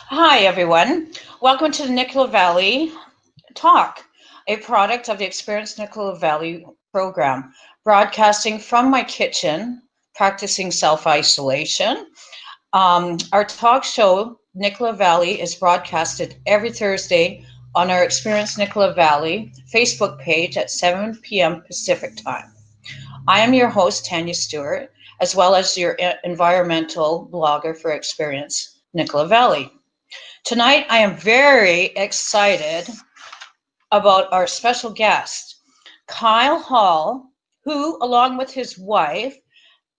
Hi, everyone. Welcome to the Nicola Valley Talk, a product of the Experience Nicola Valley program, broadcasting from my kitchen, practicing self-isolation. Our talk show, Nicola Valley, is broadcasted every Thursday on our Experience Nicola Valley Facebook page at 7 p.m. Pacific time. I am your host, Tania Stewart, as well as your environmental blogger for Experience Nicola Valley. Tonight, I am very excited about our special guest, Kyle Hall, who, along with his wife,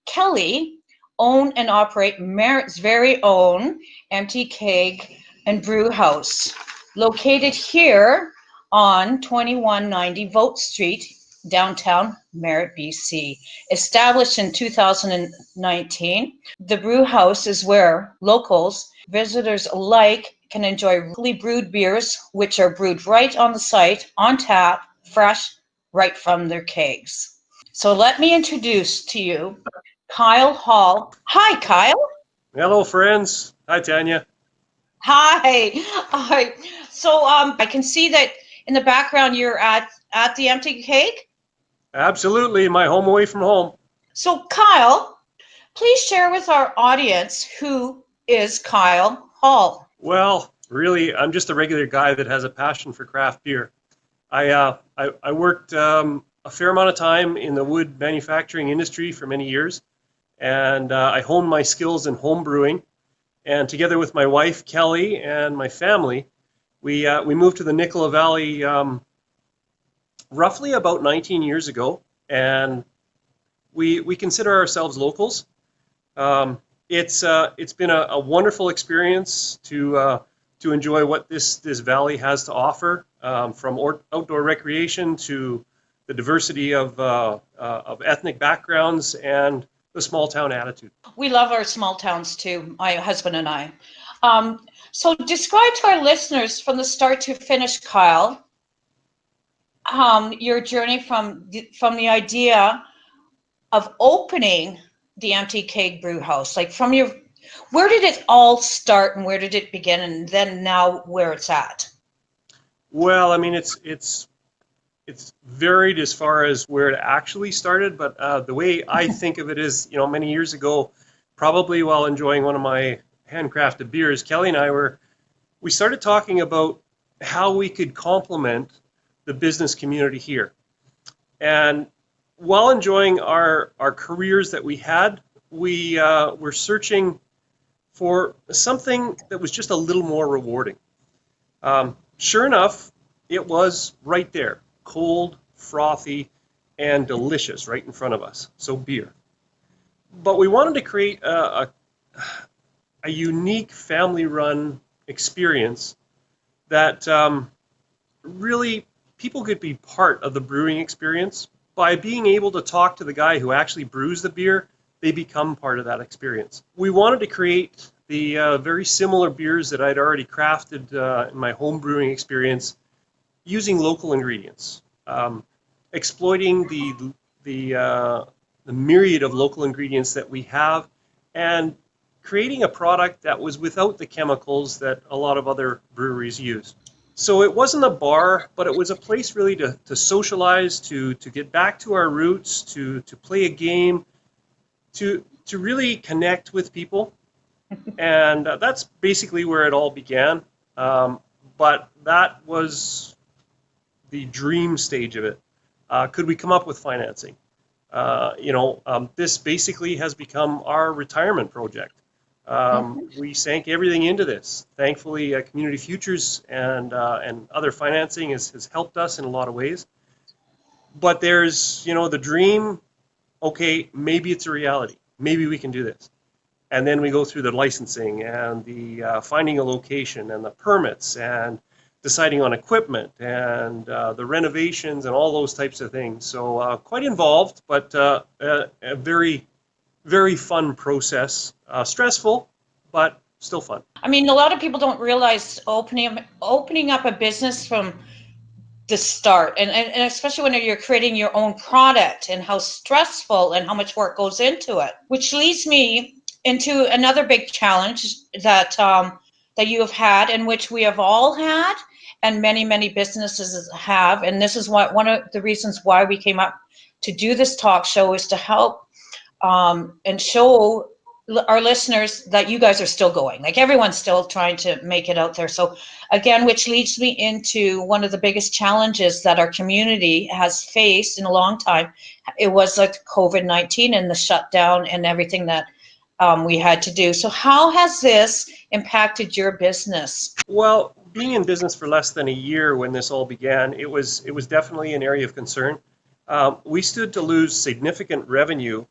Kelly, own and operate Merritt's very own empty keg and brew house, located here on 2190 Vote Street, downtown Merritt, BC. Established in 2019, the brew house is where locals, visitors alike, can enjoy locally brewed beers, which are brewed right on the site, on tap, fresh, right from their kegs. So let me introduce to you Kyle Hall. Hi, Kyle. Hello, friends. Hi, Tanya. Hi. Hi. So I can see that in the background you're at the empty cake. Absolutely, my home away from home. So Kyle, please share with our audience who is Kyle Hall. Well, really, I'm just a regular guy that has a passion for craft beer. I worked a fair amount of time in the wood manufacturing industry for many years, and I honed my skills in home brewing. And together with my wife Kelly and my family, we moved to the Nicola Valley roughly about 19 years ago, and we consider ourselves locals. It's been a wonderful experience to enjoy what this valley has to offer, from outdoor recreation to the diversity of ethnic backgrounds and the small town attitude. We love our small towns too, my husband and I. So describe to our listeners from the start to finish, Kyle, your journey from the idea of opening the Empty Keg Brew House. Like where did it all start and where did it begin, and then now where it's at? Well, I mean, it's varied as far as where it actually started, but the way I think of it is, many years ago, probably while enjoying one of my handcrafted beers, Kelly and we started talking about how we could complement the business community here. And while enjoying our careers that we had, we were searching for something that was just a little more rewarding. Sure enough, it was right there, cold, frothy, and delicious right in front of us, so beer. But we wanted to create a unique family-run experience that really people could be part of the brewing experience. By being able to talk to the guy who actually brews the beer, they become part of that experience. We wanted to create the very similar beers that I'd already crafted in my home brewing experience using local ingredients, exploiting the myriad of local ingredients that we have, and creating a product that was without the chemicals that a lot of other breweries use. So it wasn't a bar, but it was a place really to socialize, to get back to our roots, to play a game, to really connect with people. And that's basically where it all began. But that was the dream stage of it. Could we come up with financing? This basically has become our retirement project. We sank everything into this. Thankfully, Community Futures and other financing has helped us in a lot of ways. But there's, the dream, okay, maybe it's a reality. Maybe we can do this. And then we go through the licensing and the finding a location and the permits and deciding on equipment and the renovations and all those types of things. So quite involved, but a very, very fun process. Stressful, but still fun. I mean, a lot of people don't realize opening up a business from the start, and especially when you're creating your own product, and how stressful and how much work goes into it. Which leads me into another big challenge that that you have had, and which we have all had, and many, many businesses have. And this is what one of the reasons why we came up to do this talk show, is to help and show our listeners that you guys are still going. Like, everyone's still trying to make it out there. So again, which leads me into one of the biggest challenges that our community has faced in a long time. It was like COVID-19 and the shutdown and everything that we had to do. So how has this impacted your business? Well, being in business for less than a year when this all began, it was definitely an area of concern. We stood to lose significant revenue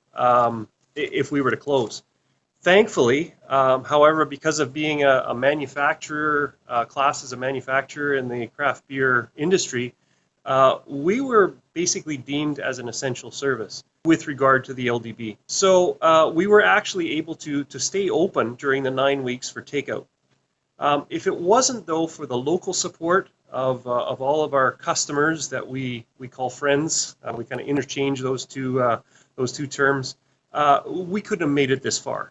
if we were to close. Thankfully, however, because of being a manufacturer, class as a manufacturer in the craft beer industry, we were basically deemed as an essential service with regard to the LDB. So we were actually able to stay open during the 9 weeks for takeout. If it wasn't, though, for the local support of all of our customers that we call friends, we kind of interchange those two terms, we couldn't have made it this far.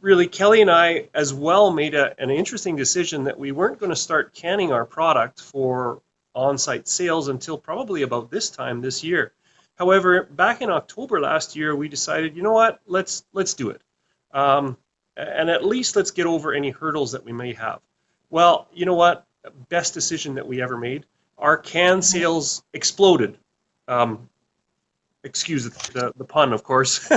Really, Kelly and I as well made an interesting decision that we weren't going to start canning our product for on-site sales until probably about this time this year. However, back in October last year, we decided, you know what, let's do it. And at least let's get over any hurdles that we may have. Well, you know what? Best decision that we ever made. Our can sales exploded. Excuse the pun, of course,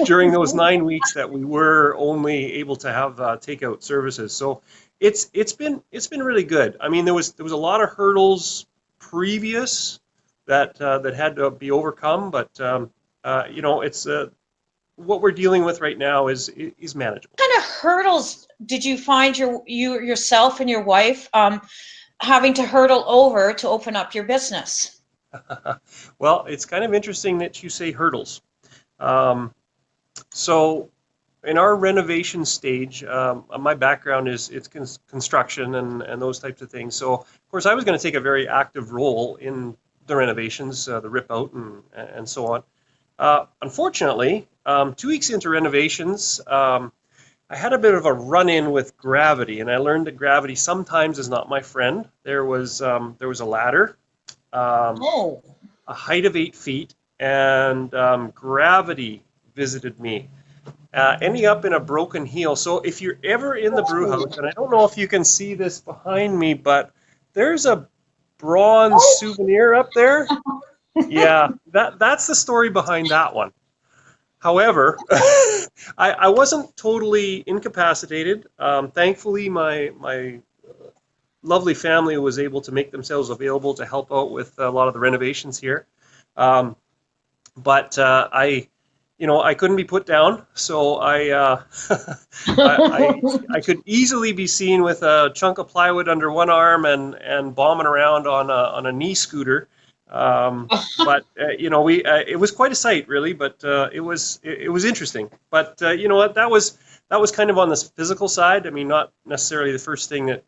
during those 9 weeks that we were only able to have takeout services. So it's been really good. I mean, there was a lot of hurdles previous that had to be overcome, but you know, it's what we're dealing with right now is manageable. What kind of hurdles did you find yourself and your wife having to hurdle over to open up your business? Well, it's kind of interesting that you say hurdles. So in our renovation stage, my background is construction and those types of things. So of course I was going to take a very active role in the renovations, the rip out and so on. Unfortunately, 2 weeks into renovations, I had a bit of a run-in with gravity, and I learned that gravity sometimes is not my friend. There was a ladder, a height of 8 feet, and gravity visited me, ending up in a broken heel. So if you're ever in the brew house, and I don't know if you can see this behind me, but there's a bronze souvenir up there. Yeah, that's the story behind that one. However, I wasn't totally incapacitated. Thankfully, my lovely family was able to make themselves available to help out with a lot of the renovations here. But I couldn't be put down, so I could easily be seen with a chunk of plywood under one arm and bombing around on a knee scooter. But it was quite a sight, really. But it was interesting. But you know what, that was kind of on the physical side. I mean, not necessarily the first thing that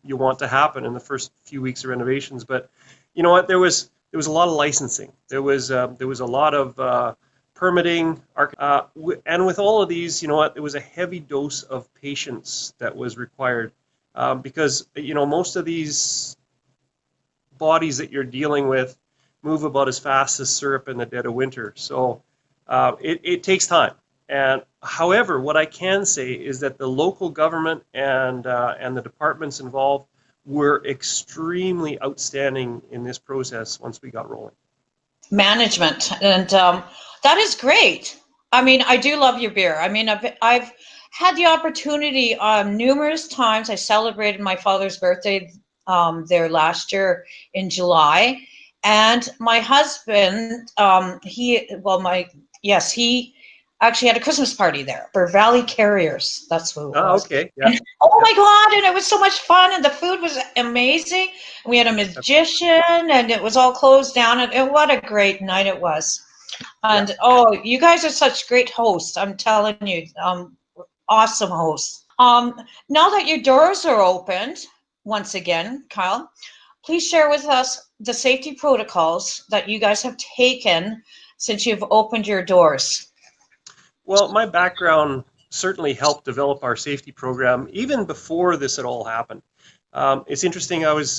you want to happen in the first few weeks of renovations. But you know what, there was a lot of licensing. There was a lot of permitting, and with all of these, you know what, there was a heavy dose of patience that was required, because most of these bodies that you're dealing with move about as fast as syrup in the dead of winter. So it takes time. And however, what I can say is that the local government and the departments involved were extremely outstanding in this process once we got rolling. Management, and that is great. I mean, I do love your beer. I mean, I've had the opportunity numerous times. I celebrated my father's birthday there last year in July, and my husband, he actually had a Christmas party there for Valley Carriers. That's who it was. Okay. Yeah. And, oh my God! And it was so much fun, and the food was amazing. We had a magician, and it was all closed down. And what a great night it was! And you guys are such great hosts. I'm telling you, awesome hosts. Now that your doors are opened once again, Kyle, please share with us the safety protocols that you guys have taken since you've opened your doors. Well, my background certainly helped develop our safety program even before this had all happened. It's interesting. I was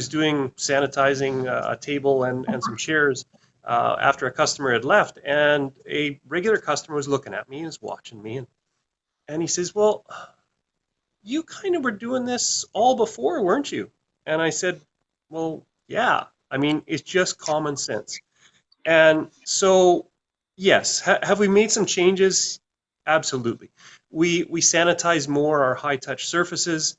doing sanitizing a table and some chairs after a customer had left, and a regular customer was looking at me and was watching me, and he says, "Well, you kind of were doing this all before, weren't you?" And I said, "Well, yeah. I mean, it's just common sense." And so, yes, have we made some changes? Absolutely. We sanitize more our high touch surfaces.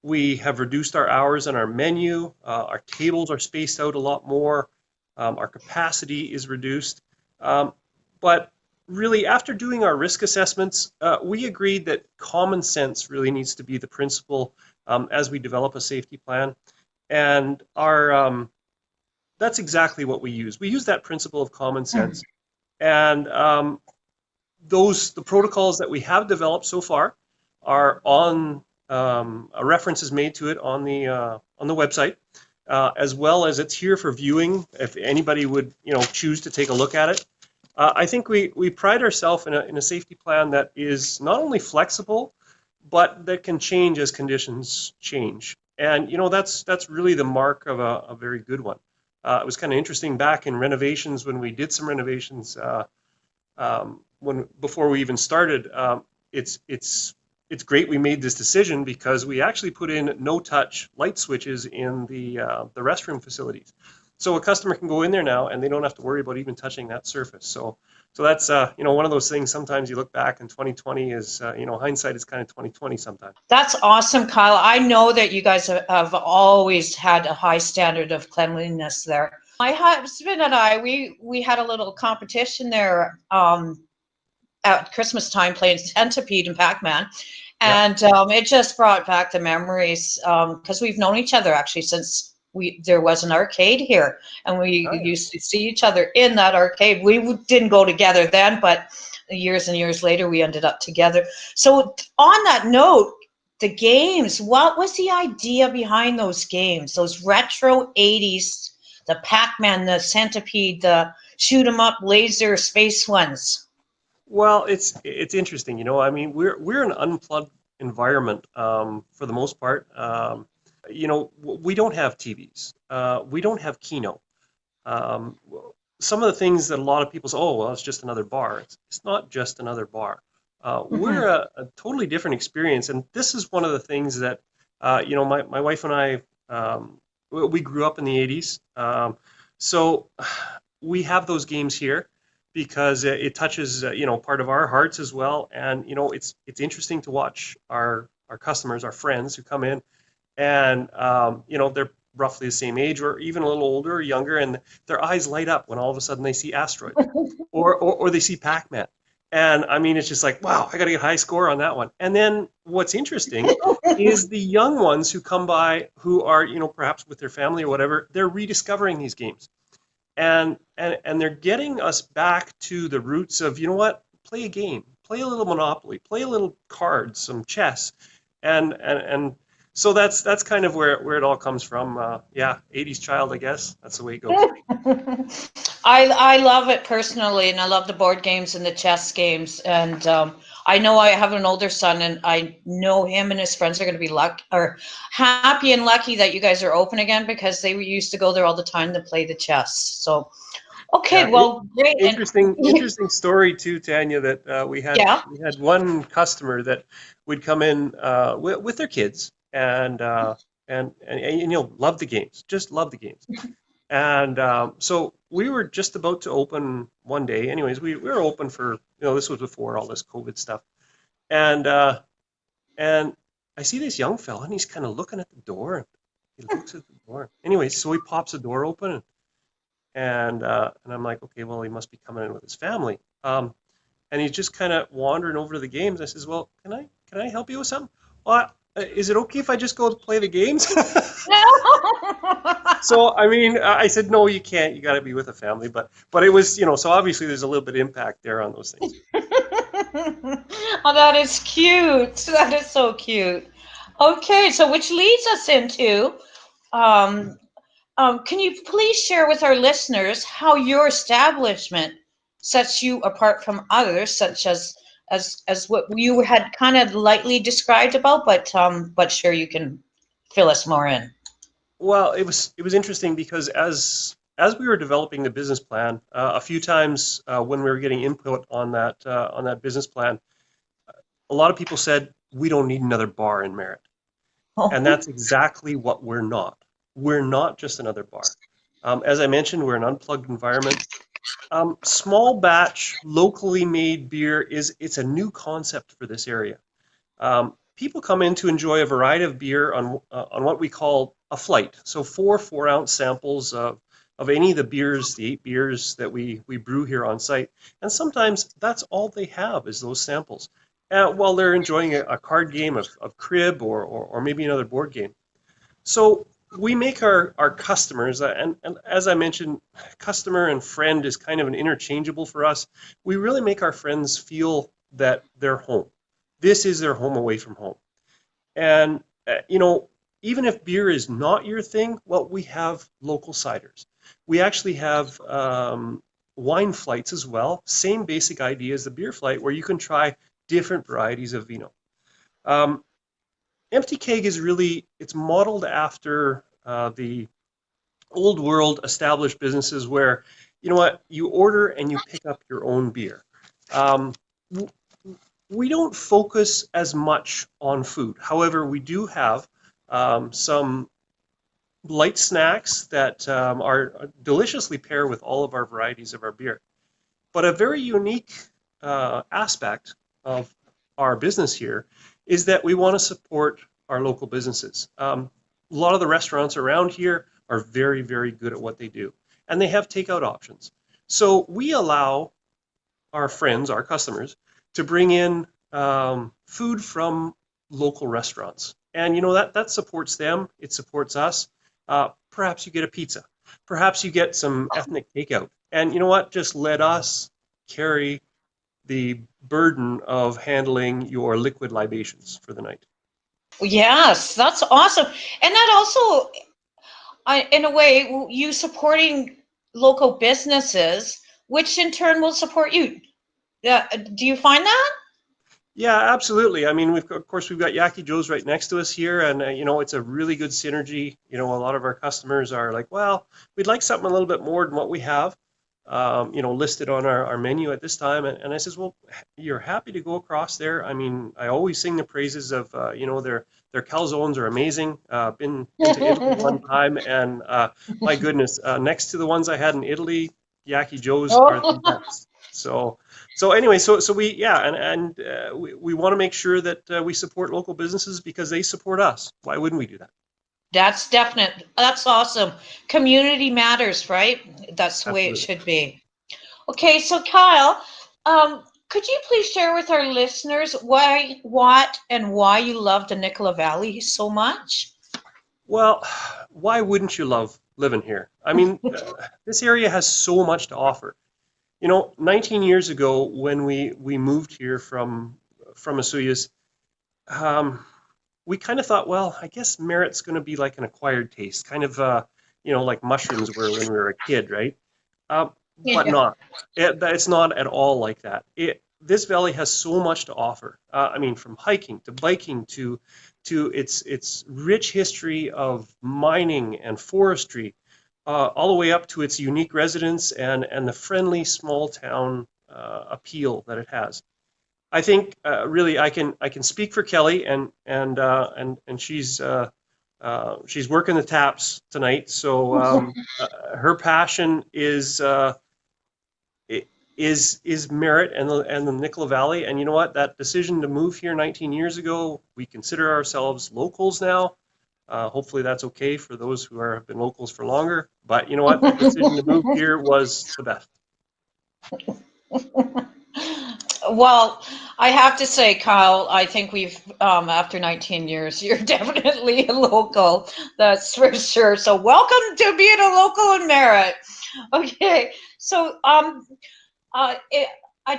We have reduced our hours on our menu. Our tables are spaced out a lot more. Our capacity is reduced. But really, after doing our risk assessments, we agreed that common sense really needs to be the principle as we develop a safety plan. And that's exactly what we use. We use that principle of common sense. And the protocols that we have developed so far are on a reference is made to it on the website, as well as it's here for viewing if anybody would choose to take a look at it. I think we pride ourselves in a safety plan that is not only flexible, but that can change as conditions change. And that's really the mark of a very good one. It was kind of interesting back in renovations when we did some renovations. Before we even started, it's great we made this decision because we actually put in no-touch light switches in the restroom facilities, so a customer can go in there now and they don't have to worry about even touching that surface. So that's one of those things. Sometimes you look back and 2020 is hindsight is kind of 2020 sometimes. That's awesome, Kyle. I know that you guys have always had a high standard of cleanliness there. My husband and I, we had a little competition there at Christmas time playing Centipede and Pac-Man. And it just brought back the memories because we've known each other actually since there was an arcade here, and we used to see each other in that arcade. We didn't go together then, but years and years later we ended up together. So on that note, the games, what was the idea behind those games, those retro 80s, the Pac-Man, the Centipede, the shoot 'em up laser space ones? Well, it's interesting. I mean, we're an unplugged environment for the most part. We don't have TVs. We don't have Keno. Some of the things that a lot of people say, oh, well, it's just another bar. It's not just another bar. We're a totally different experience, and this is one of the things that my wife and I we grew up in the 80s, so we have those games here because it touches part of our hearts as well, and it's interesting to watch our customers, our friends who come in, and they're roughly the same age or even a little older or younger, and their eyes light up when all of a sudden they see Asteroid or they see Pac-Man. And I mean, it's just like, wow, I got to get a high score on that one. And then what's interesting is the young ones who come by who are, perhaps with their family or whatever, they're rediscovering these games. And they're getting us back to the roots of, play a game, play a little Monopoly, play a little cards, some chess. And so that's kind of where it all comes from. 80s child, I guess. That's the way it goes. I love it personally, and I love the board games and the chess games. And I know I have an older son, and I know him and his friends are going to be happy and lucky that you guys are open again, because they used to go there all the time to play the chess. So, okay, well, great. Interesting story too, Tanya. That we had one customer that would come in with their kids. And love the games, just love the games. And so we were just about to open one day. Anyways, we were open for, this was before all this COVID stuff. And I see this young fella, and he's kind of looking at the door. And he looks at the door. Anyways, so he pops the door open, and I'm like, okay, well, he must be coming in with his family. And he's just kind of wandering over to the games. I says, well, can I help you with something? Well, is it okay if I just go to play the games? So, I mean, I said, no, you can't. You got to be with a family. But it was, so obviously there's a little bit of impact there on those things. Oh, that is cute. That is so cute. Okay, so which leads us into, can you please share with our listeners how your establishment sets you apart from others, such as what you had kind of lightly described about, but sure, you can fill us more in. Well, it was interesting because as we were developing the business plan, a few times when we were getting input on that business plan, a lot of people said we don't need another bar in Merritt, and that's exactly what we're not. We're not just another bar. As I mentioned, we're an unplugged environment. Small batch, locally made beer it's a new concept for this area. People come in to enjoy a variety of beer on what we call a flight. So 4-ounce samples of any of the beers, the 8 beers that we brew here on site. And sometimes that's all they have is those samples. While they're enjoying a card game of crib or maybe another board game. So we make our customers, and as I mentioned, customer and friend is kind of an interchangeable for us. We really make our friends feel that they're home. This is their home away from home. And, even if beer is not your thing, well, we have local ciders. We actually have wine flights as well. Same basic idea as the beer flight, where you can try different varieties of vino. Empty Keg is really, it's modeled after the old world established businesses where, you know what, you order and you pick up your own beer. We don't focus as much on food. However, we do have some light snacks that are deliciously pair with all of our varieties of our beer. But a very unique aspect of our business here is that we want to support our local businesses. A lot of the restaurants around here are very, very good at what they do, and they have takeout options. So we allow our friends, our customers, to bring in food from local restaurants. And that supports them, it supports us. Perhaps you get a pizza. Perhaps you get some ethnic takeout. And you know what? Just let us carry the burden of handling your liquid libations for the night. Yes, that's awesome. And that also, in a way, you supporting local businesses, which in turn will support you. Do you find that? Yeah, absolutely. I mean, of course, we've got Yaki Joe's right next to us here, and it's a really good synergy. A lot of our customers are like, well, we'd like something a little bit more than what we have, listed on our menu at this time. And I says, well, you're happy to go across there. I mean, I always sing the praises of, their calzones are amazing. Been to Italy one time, and my goodness, next to the ones I had in Italy, Yaki Joe's are the best. So anyway, so we we want to make sure that we support local businesses because they support us. Why wouldn't we do that? That's definite. That's awesome. Community matters, right? That's the way it Absolutely. should be. Okay, so Kyle, could you please share with our listeners why you love the Nicola Valley so much? Well, why wouldn't you love living here? I mean, this area has so much to offer. 19 years ago when we moved here from Asuyas, we kind of thought, well, I guess Merritt's going to be like an acquired taste, kind of, like mushrooms were when we were a kid, right? But Yeah. not. It's not at all like that. This valley has so much to offer. I mean, from hiking to biking to its rich history of mining and forestry, all the way up to its unique residents and the friendly small town appeal that it has. I think really I can speak for Kelly and she's working the taps tonight. So her passion is Merritt and the Nicola Valley. And you know what? That decision to move here 19 years ago, we consider ourselves locals now. Hopefully that's okay for those who have been locals for longer. But you know what? The decision to move here was the best. Well, I have to say, Kyle, I think we've, after 19 years, you're definitely a local. That's for sure. So welcome to being a local in Merritt. Okay, so I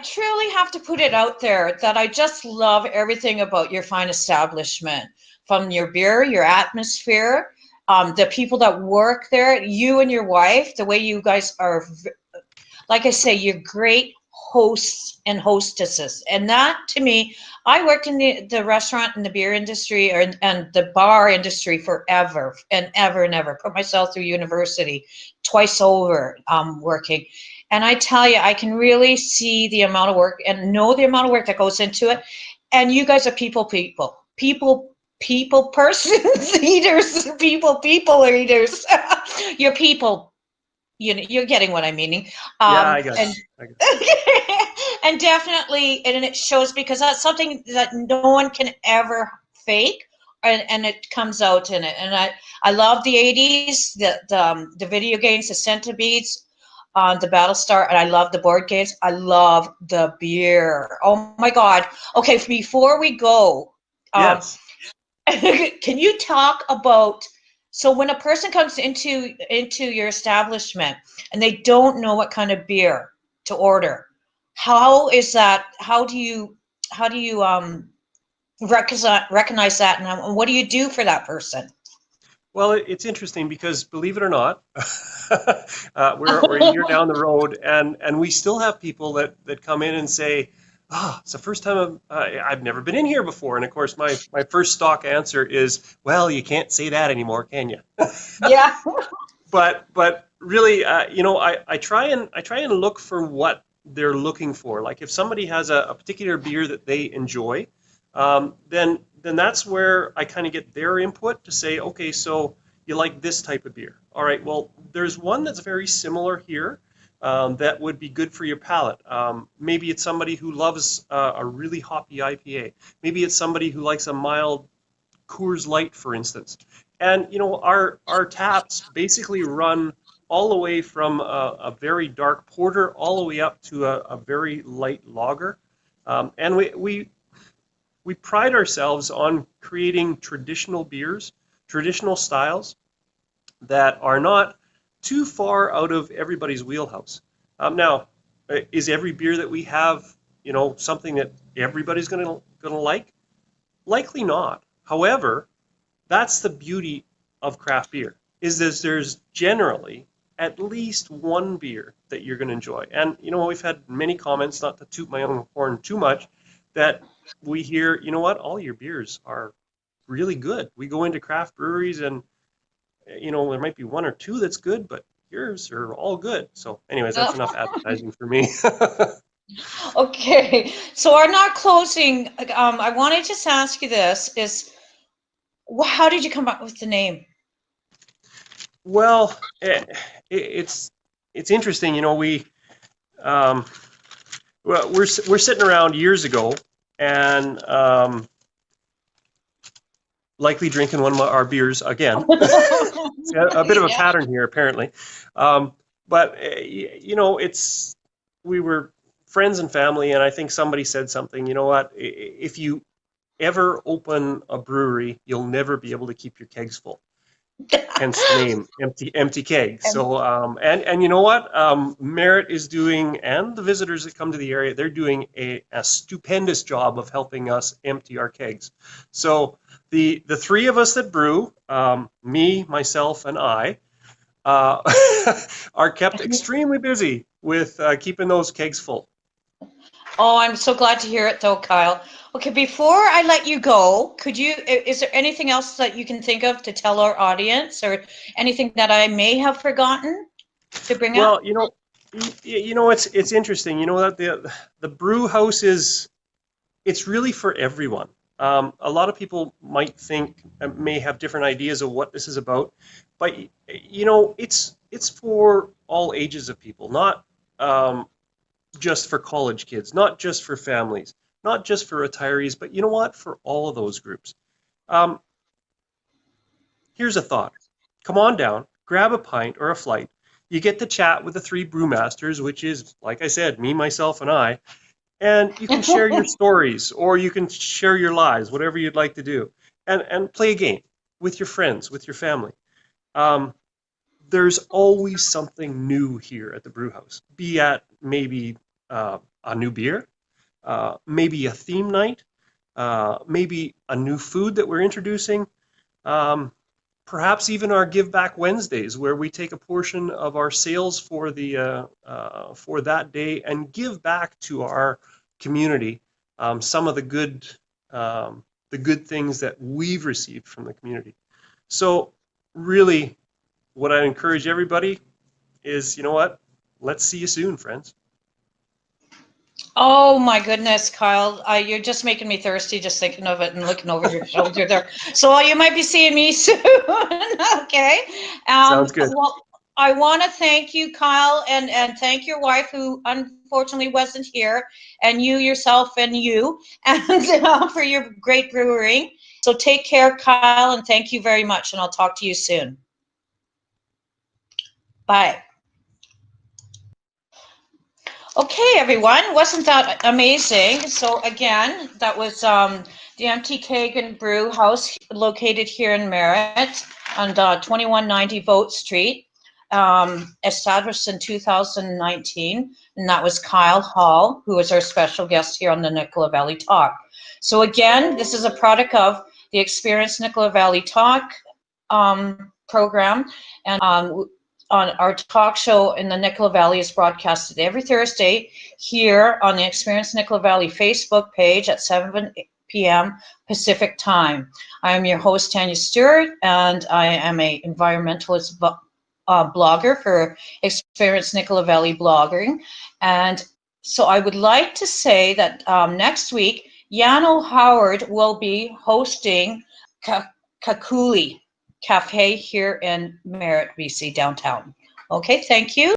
truly have to put it out there that I just love everything about your fine establishment, from your beer, your atmosphere, the people that work there, you and your wife, the way you guys are like I say, you're great hosts and hostesses. And that to me, I worked in the restaurant and the beer industry and the bar industry forever and ever and ever. Put myself through university twice over working. And I tell you, I can really see the amount of work and know the amount of work that goes into it. And you guys are people persons eaters, people eaters. You're people. You're getting what I'm meaning. Yeah, I got And you. I got you. and definitely, and it shows because that's something that no one can ever fake, and it comes out in it. And I love the '80s, the video games, the centipedes, the Battlestar, and I love the board games. I love the beer. Oh my God. Okay, before we go, um, Yes. can you talk about, so when a person comes into your establishment and they don't know what kind of beer to order, how do you recognize that, and what do you do for that person? Well, it's interesting because, believe it or not, we're a year down the road, and we still have people that come in and say, "Ah, it's the first time I've never been in here before." And of course, my first stock answer is, "Well, you can't say that anymore, can you?" Yeah. But really, I try and look for what they're looking for. Like if somebody has a particular beer that they enjoy, then that's where I kind of get their input to say, okay, so you like this type of beer. All right, well, there's one that's very similar here that would be good for your palate. Maybe it's somebody who loves a really hoppy IPA. Maybe it's somebody who likes a mild Coors Light, for instance. And our taps basically run all the way from a very dark porter all the way up to a very light lager. And we pride ourselves on creating traditional beers, traditional styles that are not too far out of everybody's wheelhouse. Now, is every beer that we have, something that everybody's gonna like? Likely not. However, that's the beauty of craft beer, is that there's generally at least one beer that you're going to enjoy. And we've had many comments, not to toot my own horn too much, that we hear, what, all your beers are really good. We go into craft breweries and there might be one or two that's good, but yours are all good. So anyways, that's enough advertising for me. Okay, so our not closing, I want to just ask you this, is how did you come up with the name? Well, it's interesting, um, we're sitting around years ago and likely drinking one of our beers again. It's a bit of a Yeah. pattern here, apparently. But we were friends and family, and I think somebody said something. You know what? If you ever open a brewery, you'll never be able to keep your kegs full. Hence the name, empty keg. So and you know what? Merritt is doing, and the visitors that come to the area, they're doing a stupendous job of helping us empty our kegs. So the three of us that brew, me, myself, and I, uh, are kept extremely busy with keeping those kegs full. Oh, I'm so glad to hear it though, Kyle. Okay, before I let you go, is there anything else that you can think of to tell our audience, or anything that I may have forgotten to bring up? Well, it's interesting. You know that the brew house it's really for everyone. A lot of people might think, may have different ideas of what this is about, but it's for all ages of people, not just for college kids, not just for families, not just for retirees, but you know what, for all of those groups. Um, Here's a thought: come on down, grab a pint or a flight. You get to chat with the three brewmasters, which is, like I said, me, myself, and I. And you can share your stories or you can share your lives, whatever you'd like to do, and play a game with your friends, with your family. Um, there's always something new here at the brew house, be at maybe a new beer, maybe a theme night, maybe a new food that we're introducing, um, perhaps even our Give Back Wednesdays, where we take a portion of our sales for that day and give back to our community some of the good things that we've received from the community. So really, what I encourage everybody is, you know what? Let's see you soon, friends. Oh my goodness, Kyle, you're just making me thirsty just thinking of it and looking over your shoulder there. So you might be seeing me soon. Okay. Sounds good. Well, I want to thank you, Kyle, and thank your wife, who unfortunately wasn't here, and you yourself and you, and for your great brewing. So take care, Kyle, and thank you very much, and I'll talk to you soon. Bye. Okay, everyone, wasn't that amazing? So again, that was the Empty Kagan Brew House, located here in Merritt on 2190 Vote Street, established in 2019, and that was Kyle Hall, who is our special guest here on the Nicola Valley Talk. So again, this is a product of the Experience Nicola Valley Talk program, and on our talk show in the Nicola Valley is broadcasted every Thursday here on the Experience Nicola Valley Facebook page at 7 p.m. Pacific time. I am your host, Tania Stewart, and I am an environmentalist blogger for Experience Nicola Valley blogging. And so I would like to say that next week, Yano Howard will be hosting Kakuli Cafe here in Merritt, BC, downtown. Okay, thank you.